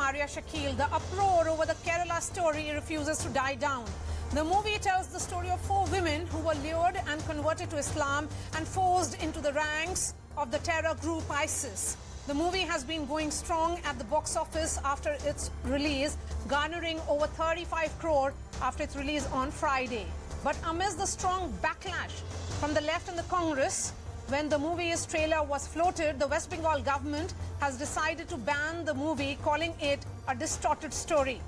Maria Shakil, the uproar over the Kerala story refuses to die down. The movie tells the story of 4 women who were lured and converted to Islam and forced into the ranks of the terror group ISIS. The movie has been going strong at the box office after its release, garnering over 35 crore after its release on Friday. But amidst the strong backlash from the left and the Congress, when the movie's trailer was floated, the West Bengal government has decided to ban the movie, calling it a distorted story.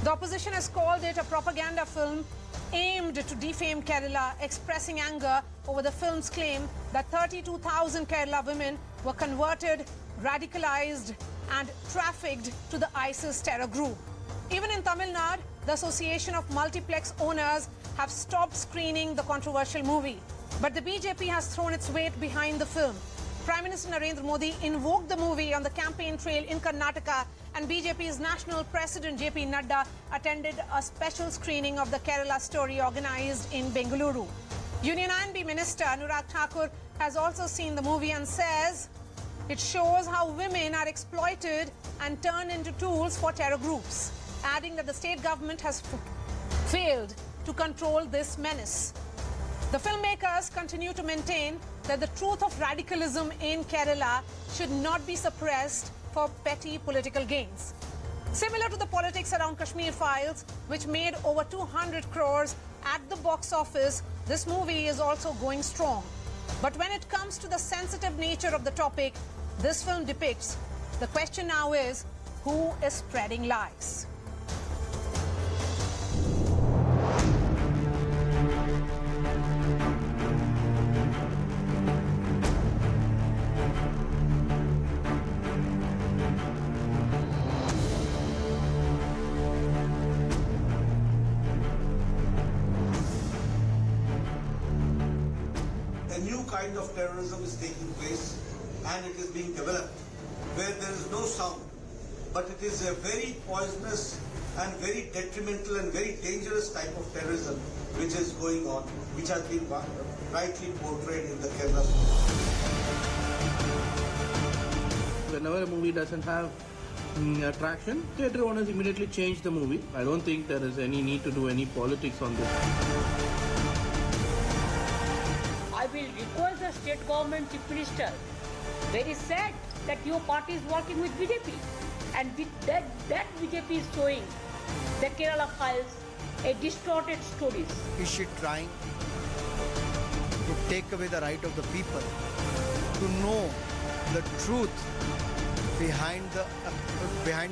The opposition has called it a propaganda film aimed to defame Kerala, expressing anger over the film's claim that 32,000 Kerala women were converted, radicalized and trafficked to the ISIS terror group. Even in Tamil Nadu, the Association of Multiplex Owners have stopped screening the controversial movie. But the BJP has thrown its weight behind the film. Prime Minister Narendra Modi invoked the movie on the campaign trail in Karnataka, and BJP's national president JP Nadda attended a special screening of the Kerala story organized in Bengaluru. Union INB Minister Anurag Thakur has also seen the movie and says it shows how women are exploited and turned into tools for terror groups, adding that the state government has failed to control this menace. The filmmakers continue to maintain that the truth of radicalism in Kerala should not be suppressed for petty political gains. Similar to the politics around Kashmir Files, which made over 200 crores at the box office, this movie is also going strong. But when it comes to the sensitive nature of the topic this film depicts, the question now is, who is spreading lies? A new kind of terrorism is taking place and it is being developed where there is no sound, but it is a very poisonous and very detrimental and very dangerous type of terrorism which is going on, which has been rightly portrayed in the Kerala story. Whenever a movie doesn't have traction, theatre owners immediately change the movie. I don't think there is any need to do any politics on this. I will request the state government chief minister, very sad that your party is working with BJP, and with that BJP is showing the Kerala Files a distorted stories. Is she trying to take away the right of the people to know the truth behind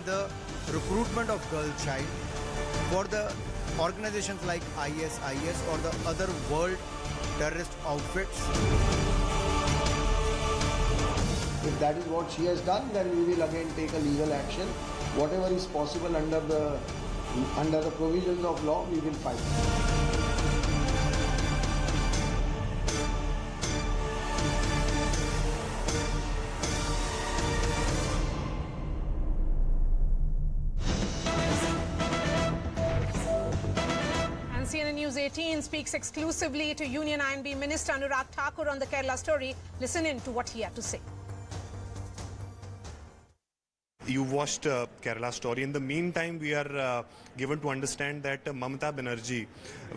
the recruitment of girl child for the organizations like IS or the other world terrorist outfits? If that is what she has done, then we will again take a legal action. Whatever is possible under the provisions of law, we will fight. CNN News 18 speaks exclusively to Union INB Minister Anurag Thakur on the Kerala story. Listen in to what he had to say. You watched Kerala story. In the meantime, we are given to understand that Mamata Banerjee,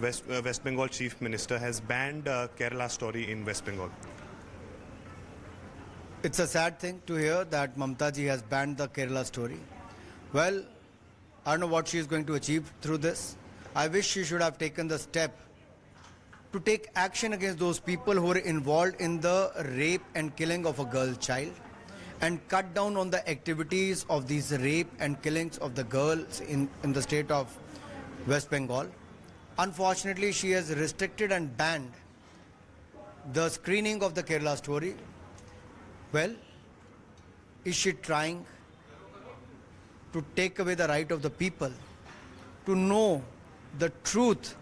West Bengal Chief Minister, has banned Kerala story in West Bengal. It's a sad thing to hear that Mamata ji has banned the Kerala story. Well, I don't know what she is going to achieve through this. I wish she should have taken the step to take action against those people who are involved in the rape and killing of a girl child, and cut down on the activities of these rape and killings of the girls in the state of West Bengal. Unfortunately, she has restricted and banned the screening of the Kerala story. Well, is she trying to take away the right of the people to know the truth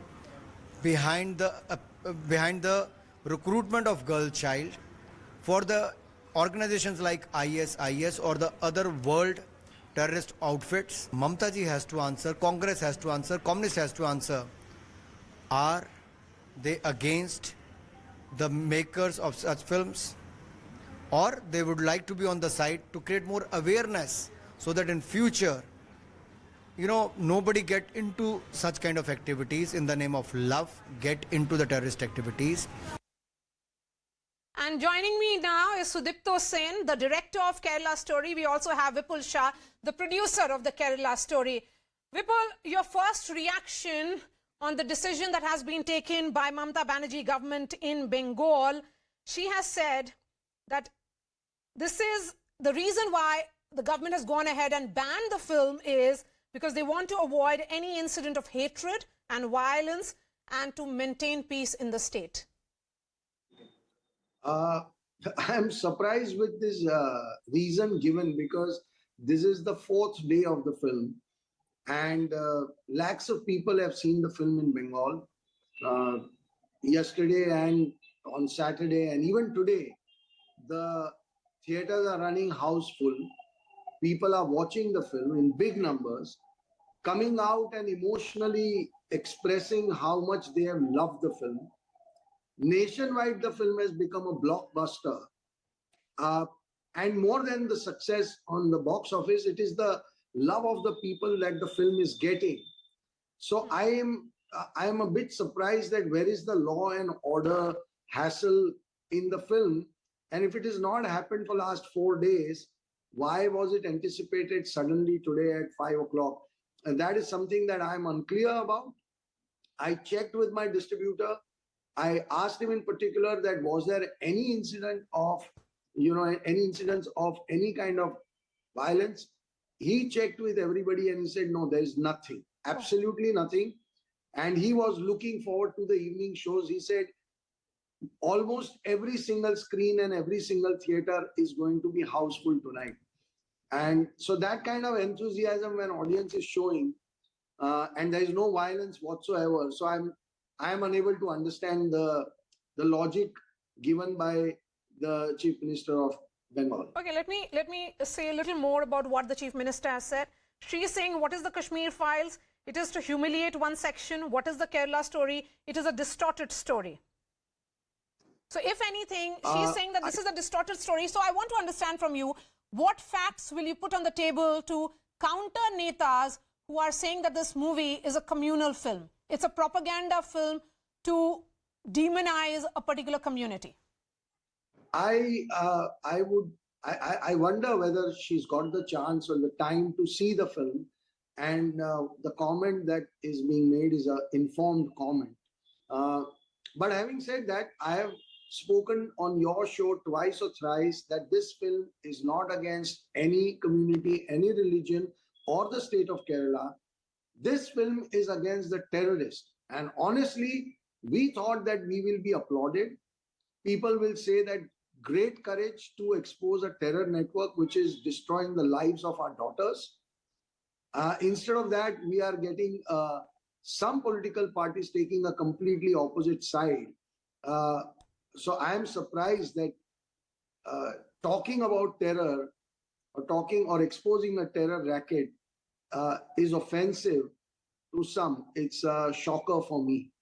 behind the recruitment of girl child for the organizations like IS or the other world terrorist outfits? Mamata ji has to answer, Congress has to answer, Communist has to answer. Are they against the makers of such films, or they would like to be on the side to create more awareness so that in future nobody get into such kind of activities in the name of love, get into the terrorist activities. And joining me now is Sudipto Sen, the director of Kerala Story. We also have Vipul Shah, the producer of the Kerala Story. Vipul, your first reaction on the decision that has been taken by Mamata Banerjee government in Bengal. She has said that this is the reason why the government has gone ahead and banned the film is because they want to avoid any incident of hatred and violence and to maintain peace in the state. I'm surprised with this reason given because this is the 4th day of the film and lakhs of people have seen the film in Bengal yesterday and on Saturday and even today. The theaters are running house full. People are watching the film in big numbers, coming out and emotionally expressing how much they have loved the film. Nationwide, the film has become a blockbuster. And more than the success on the box office, it is the love of the people that the film is getting. So I am a bit surprised that where is the law and order hassle in the film? And if it has not happened for last 4 days, why was it anticipated suddenly today at 5 o'clock? And that is something that I'm unclear about. I checked with my distributor. I asked him in particular that was there any incident of, any incidents of any kind of violence. He checked with everybody and he said, no, there is nothing, absolutely nothing. And he was looking forward to the evening shows. He said, almost every single screen and every single theater is going to be houseful tonight. And so that kind of enthusiasm when audience is showing and there is no violence whatsoever. So I am unable to understand the logic given by the Chief Minister of Bengal. Okay, let me say a little more about what the Chief Minister has said. She is saying, what is the Kashmir Files? It is to humiliate one section. What is the Kerala Story? It is a distorted story. So if anything, she is saying that this is a distorted story. So I want to understand from you, what facts will you put on the table to counter netas who are saying that this movie is a communal film? It's a propaganda film to demonize a particular community. I wonder whether she's got the chance or the time to see the film, and the comment that is being made is an informed comment. But having said that, I have spoken on your show twice or thrice that this film is not against any community, any religion, or the state of Kerala. This film is against the terrorists. And honestly, we thought that we will be applauded. People will say that great courage to expose a terror network which is destroying the lives of our daughters. Instead of that, we are getting some political parties taking a completely opposite side. So I am surprised that talking about terror or exposing a terror racket is offensive to some. It's a shocker for me.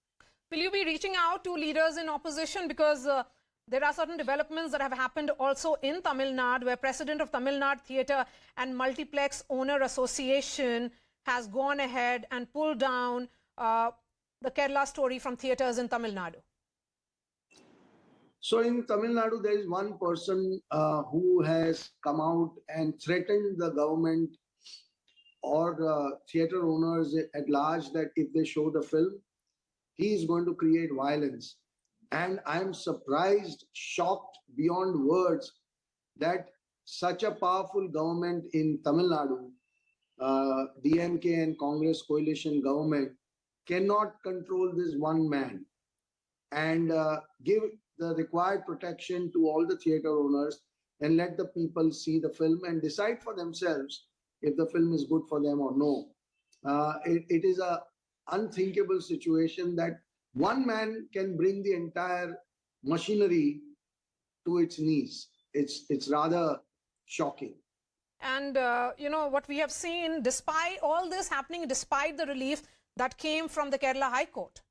Will you be reaching out to leaders in opposition? Because there are certain developments that have happened also in Tamil Nadu, where President of Tamil Nadu Theatre and Multiplex Owner Association has gone ahead and pulled down the Kerala Story from theatres in Tamil Nadu. So in Tamil Nadu, there is one person who has come out and threatened the government or theatre owners at large that if they show the film, he is going to create violence. And I am surprised, shocked beyond words that such a powerful government in Tamil Nadu, DMK and Congress coalition government, cannot control this one man and give the required protection to all the theatre owners and let the people see the film and decide for themselves if the film is good for them or no. It is a unthinkable situation that one man can bring the entire machinery to its knees. It's rather shocking. And, what we have seen, despite all this happening, despite the relief that came from the Kerala High Court,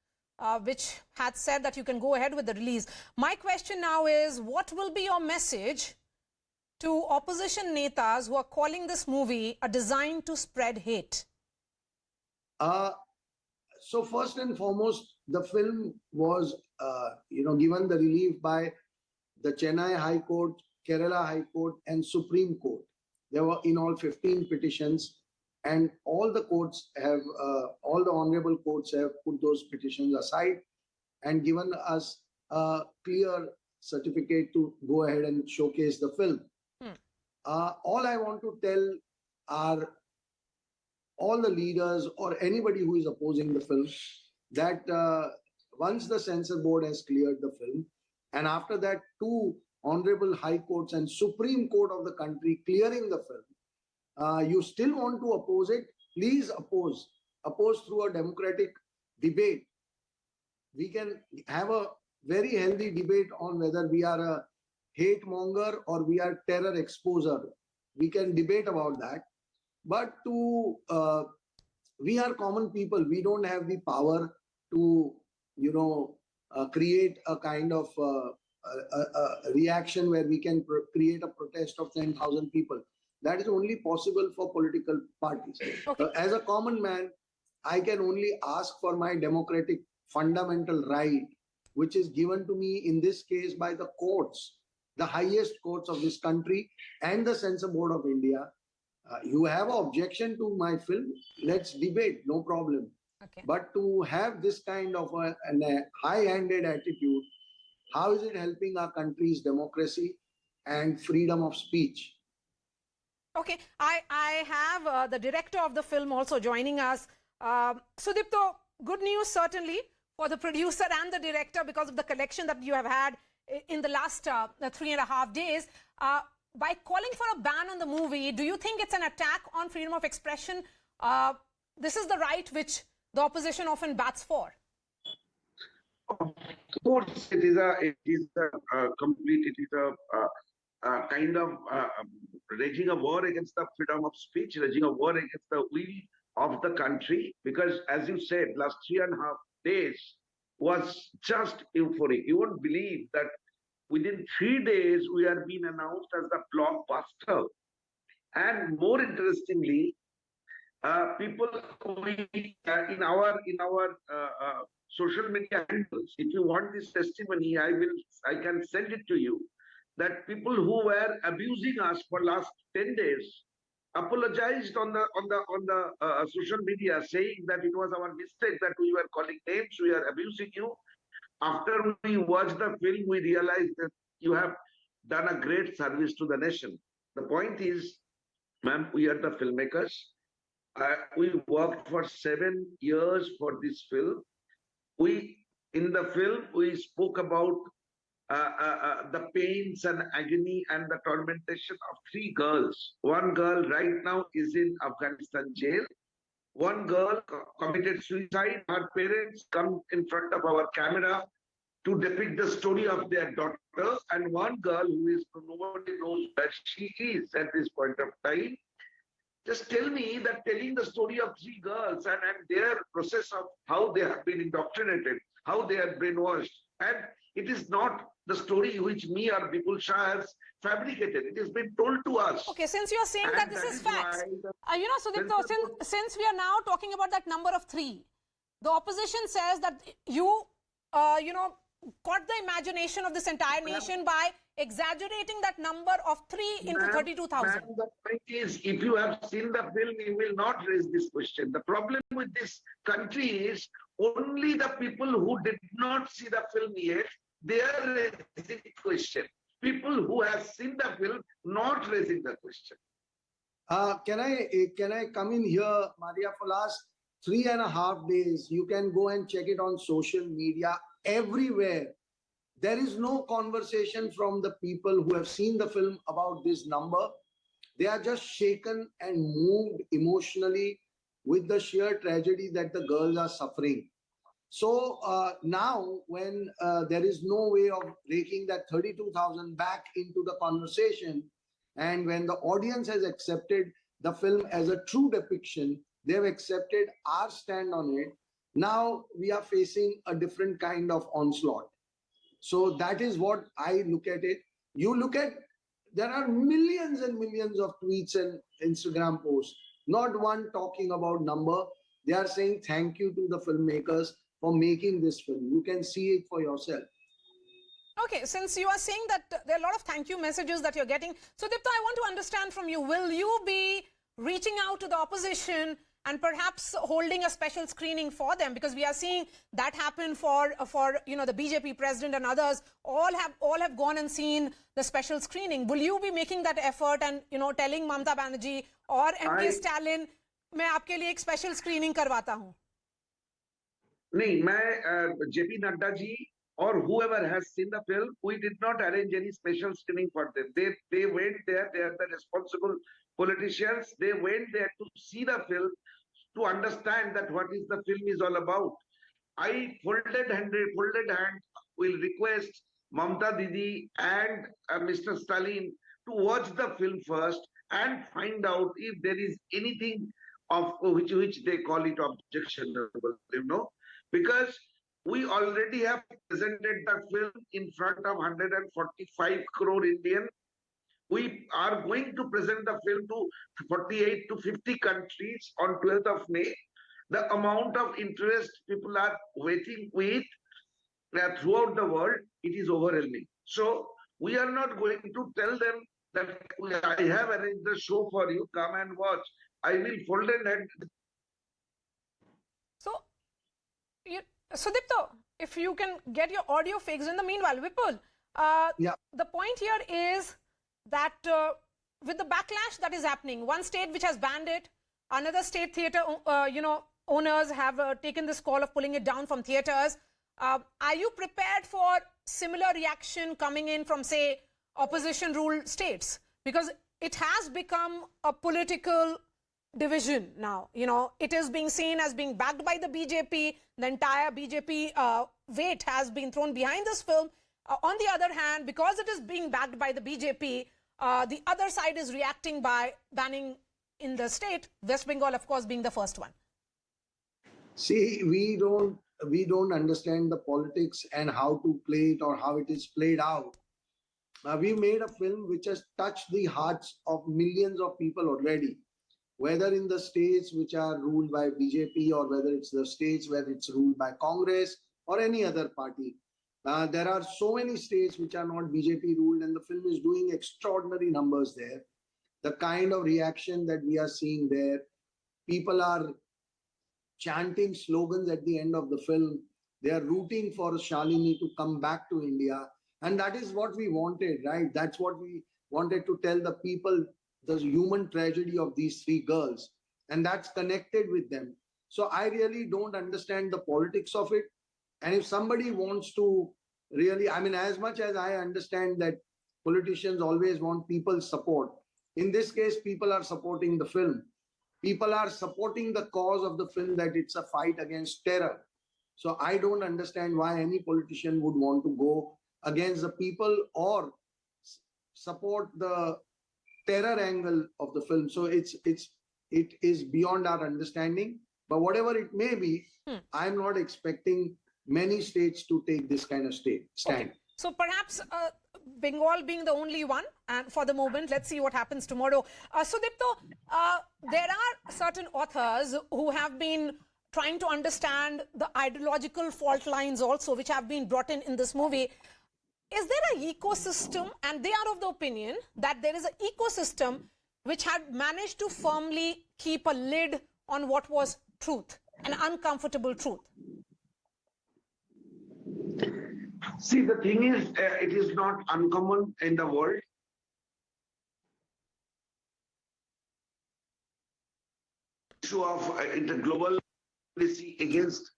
which had said that you can go ahead with the release. My question now is, what will be your message to opposition netas who are calling this movie a design to spread hate? So first and foremost, the film was, given the relief by the Chennai High Court, Kerala High Court, and Supreme Court. There were in all 15 petitions, and all the courts have, all the honorable courts have put those petitions aside and given us a clear certificate to go ahead and showcase the film. All I want to tell are all the leaders or anybody who is opposing the film that once the censor board has cleared the film, and after that 2 honorable high courts and Supreme Court of the country clearing the film, you still want to oppose it, please oppose through a democratic debate. We can have a very healthy debate on whether we are a hate monger or we are terror exposer. We can debate about that. But we are common people. We don't have the power to, create a kind of a reaction where we can create a protest of 10,000 people. That is only possible for political parties. Okay. As a common man, I can only ask for my democratic fundamental right, which is given to me in this case by the courts, the highest courts of this country and the Censor Board of India. You have an objection to my film, let's debate, no problem. Okay. But to have this kind of a high-handed attitude, how is it helping our country's democracy and freedom of speech? Okay, I have the director of the film also joining us. Sudipto, good news certainly for the producer and the director because of the collection that you have had in the last 3.5 days. By calling for a ban on the movie, do you think it's an attack on freedom of expression? This is the right which the opposition often bats for. Of course, it is a kind of raging a war against the freedom of speech, raging a war against the will of the country. Because, as you said, last 3.5 days was just euphoric. You won't believe that within 3 days we are being announced as the blockbuster. And more interestingly, people in our social media handles, if you want this testimony, I can send it to you, that people who were abusing us for last 10 days apologized on the social media, saying that it was our mistake, that we were calling names, we are abusing you. After we watched the film, we realized that you have done a great service to the nation. The point is, ma'am, we are the filmmakers. We worked for 7 years for this film. In the film, we spoke about the pains and agony and the tormentation of 3 girls. One girl right now is in Afghanistan jail. One girl committed suicide. Her parents come in front of our camera to depict the story of their daughter. And one girl who is, nobody knows where she is at this point of time. Just tell me that telling the story of 3 girls and their process of how they have been indoctrinated, how they are brainwashed. And it is not the story which me or Vipul Shah has fabricated. It has been told to us. Okay, since you are saying that this is facts, Sudipto, since we are now talking about that number of 3, the opposition says that you, caught the imagination of this entire nation by exaggerating that number of 3 into 32,000. The point is, if you have seen the film, you will not raise this question. The problem with this country is only the people who did not see the film yet, they are raising the question. People who have seen the film, not raising the question. Can I come in here, Maria, for last 3.5 days? You can go and check it on social media everywhere. There is no conversation from the people who have seen the film about this number. They are just shaken and moved emotionally with the sheer tragedy that the girls are suffering. So now when there is no way of raking that 32,000 back into the conversation, and when the audience has accepted the film as a true depiction, they have accepted our stand on it. Now we are facing a different kind of onslaught. So that is what I look at it. You look at, there are millions and millions of tweets and Instagram posts, not one talking about number. They are saying thank you to the filmmakers for making this film. You can see it for yourself. Okay, since you are saying that there are a lot of thank you messages that you're getting, Sudipto, I want to understand from you, will you be reaching out to the opposition and perhaps holding a special screening for them? Because we are seeing that happen for the BJP president and others. All have gone and seen the special screening. Will you be making that effort and telling Mamata Banerjee or MK Stalin, मैं आपके लिए एक special screening करवाता हूँ? नहीं, मैं JP Nadda ji or whoever has seen the film, we did not arrange any special screening for them. They went there. They are the responsible politicians. They went there to see the film, to understand that what is the film is all about. I folded hand will request Mamata Didi and Mr. Stalin to watch the film first and find out if there is anything of which they call it objectionable, because we already have presented the film in front of 145 crore Indian. We are going to present the film to 48 to 50 countries on 12th of May. The amount of interest people are waiting with throughout the world, it is overwhelming. So we are not going to tell them that I have arranged the show for you, come and watch. I will fold and hand. So, Sudipto, if you can get your audio fixed. In the meanwhile, Vipul, the point here is that with the backlash that is happening, one state which has banned it, another state theatre, owners have taken this call of pulling it down from theatres. Are you prepared for similar reaction coming in from, say, opposition-ruled states? Because it has become a political division now. It is being seen as being backed by the BJP. The entire BJP weight has been thrown behind this film. On the other hand, because it is being backed by the BJP, the other side is reacting by banning in the state, West Bengal, of course, being the first one. See, we don't understand the politics and how to play it or how it is played out. We made a film which has touched the hearts of millions of people already, whether in the states which are ruled by BJP or whether it's the states where it's ruled by Congress or any other party. There are so many states which are not BJP ruled, and the film is doing extraordinary numbers there. The kind of reaction that we are seeing there, people are chanting slogans at the end of the film. They are rooting for Shalini to come back to India. And that is what we wanted, right? That's what we wanted to tell the people, the human tragedy of these three girls. And that's connected with them. So I really don't understand the politics of it. And if somebody wants to really, as much as I understand that politicians always want people's support, in this case, people are supporting the film. People are supporting the cause of the film, that it's a fight against terror. So I don't understand why any politician would want to go against the people or support the terror angle of the film. So it is beyond our understanding. But whatever it may be, I'm not expecting many states to take this kind of stand. Okay. So perhaps Bengal being the only one, and for the moment, let's see what happens tomorrow. Sudipto, there are certain authors who have been trying to understand the ideological fault lines also, which have been brought in this movie. Is there an ecosystem, and they are of the opinion that there is an ecosystem which had managed to firmly keep a lid on what was truth, an uncomfortable truth? See, the thing is, it is not uncommon in the world. Issue of global policy against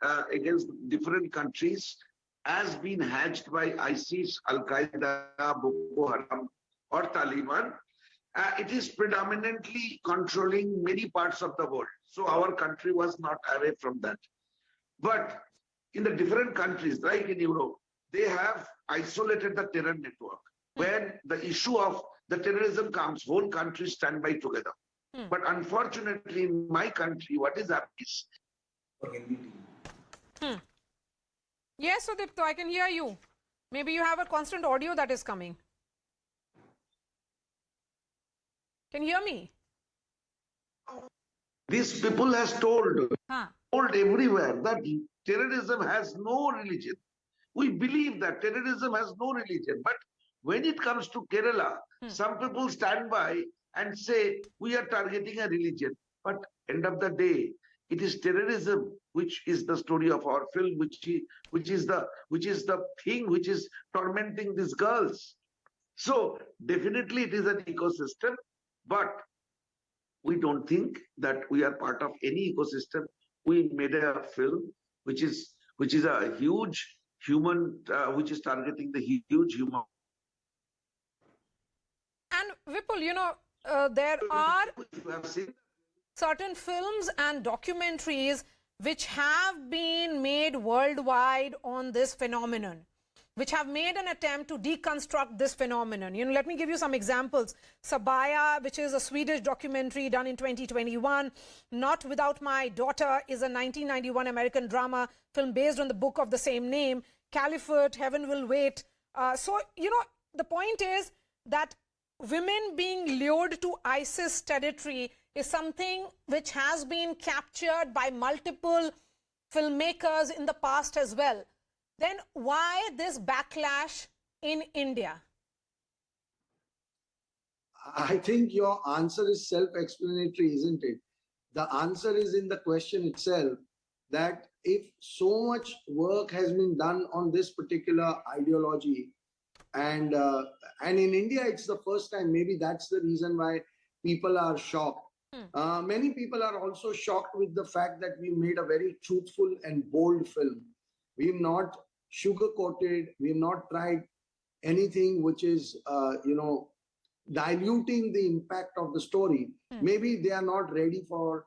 different countries has been hatched by ISIS, Al Qaeda, Boko Haram, or Taliban. It is predominantly controlling many parts of the world. So our country was not away from that. But in the different countries, like in Europe, they have isolated the terror network. When the issue of the terrorism comes, whole countries stand by together. But unfortunately, in my country, what is happening? Yes, Sudipto, I can hear you. Maybe you have a constant audio that is coming. Can you hear me? These people has told Huh. everywhere that terrorism has no religion. We believe that terrorism has no religion. But when it comes to Kerala, some people stand by and say we are targeting a religion. But end of the day, it is terrorism which is the story of our film, which is the thing which is tormenting these girls. So definitely it is an ecosystem, but we don't think that we are part of any ecosystem. We made a film which is a huge human, which is targeting the huge human. And Vipul, you know, there are You have seen certain films and documentaries which have been made worldwide on this phenomenon, which have made an attempt to deconstruct this phenomenon. You know, let me give you some examples. Sabaya, which is a Swedish documentary done in 2021. Not Without My Daughter is a 1991 American drama film based on the book of the same name. Caliphate, Heaven Will Wait. So, you know, the point is that women being lured to ISIS territory is something which has been captured by multiple filmmakers in the past as well. Then why this backlash in India? I think your answer is self-explanatory, isn't it? The answer is in the question itself, that if so much work has been done on this particular ideology, and in India it's the first time, maybe that's the reason why people are shocked. Many people are also shocked with the fact that we made a very truthful and bold film. We've not sugar-coated, we've not tried anything which is, diluting the impact of the story. Maybe they are not ready for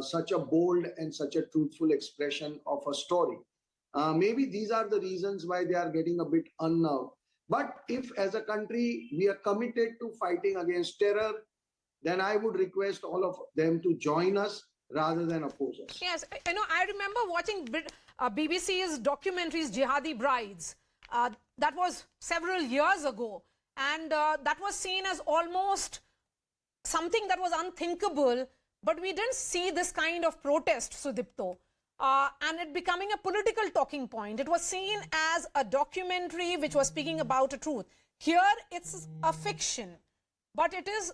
such a bold and such a truthful expression of a story. Maybe these are the reasons why they are getting a bit unnerved. But if as a country we are committed to fighting against terror, then I would request all of them to join us rather than oppose us. Yes, you know, I remember watching BBC's documentaries, Jihadi Brides. That was several years ago. And that was seen as almost something that was unthinkable. But we didn't see this kind of protest, Sudipto. And it becoming a political talking point. It was seen as a documentary which was speaking about a truth. Here, it's a fiction. But it is,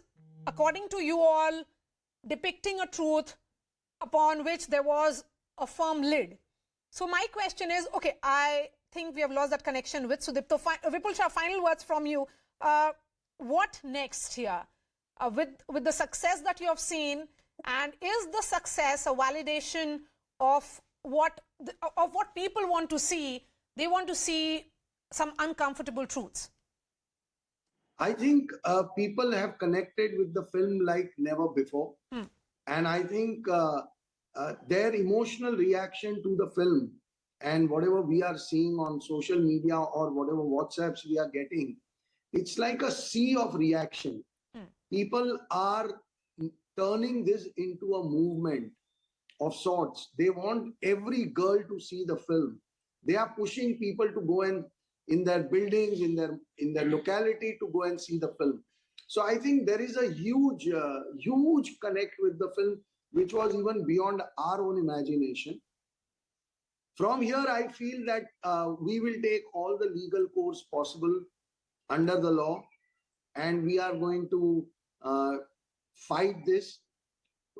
according to you all, depicting a truth upon which there was a firm lid. So my question is, okay, I think we have lost that connection with Sudipto. Vipul Shah, final words from you. What next here? With the success that you have seen, and is the success a validation of what people want to see? They want to see some uncomfortable truths. I think people have connected with the film like never before. And I think their emotional reaction to the film and whatever we are seeing on social media or whatever WhatsApps we are getting, it's like a sea of reaction. People are turning this into a movement of sorts. They want every girl to see the film. They are pushing people to go and in their buildings, in their locality, to go and see the film. So I think there is a huge connect with the film, which was even beyond our own imagination. From here, I feel that we will take all the legal course possible under the law, and we are going to fight this.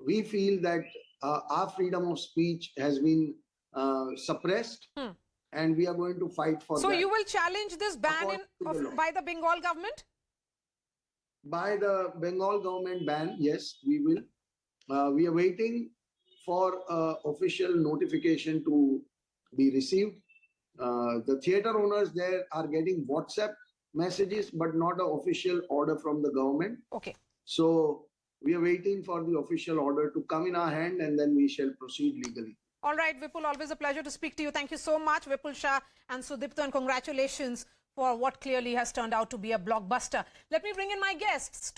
We feel that our freedom of speech has been suppressed, and we are going to fight for that. So you will challenge this ban by the Bengal government? By the Bengal government ban, yes, we will. We are waiting for official notification to be received. The theatre owners there are getting WhatsApp messages, but not an official order from the government. Okay. So we are waiting for the official order to come in our hand, and then we shall proceed legally. All right, Vipul, always a pleasure to speak to you. Thank you so much, Vipul Shah and Sudipto, and congratulations for what clearly has turned out to be a blockbuster. Let me bring in my guests.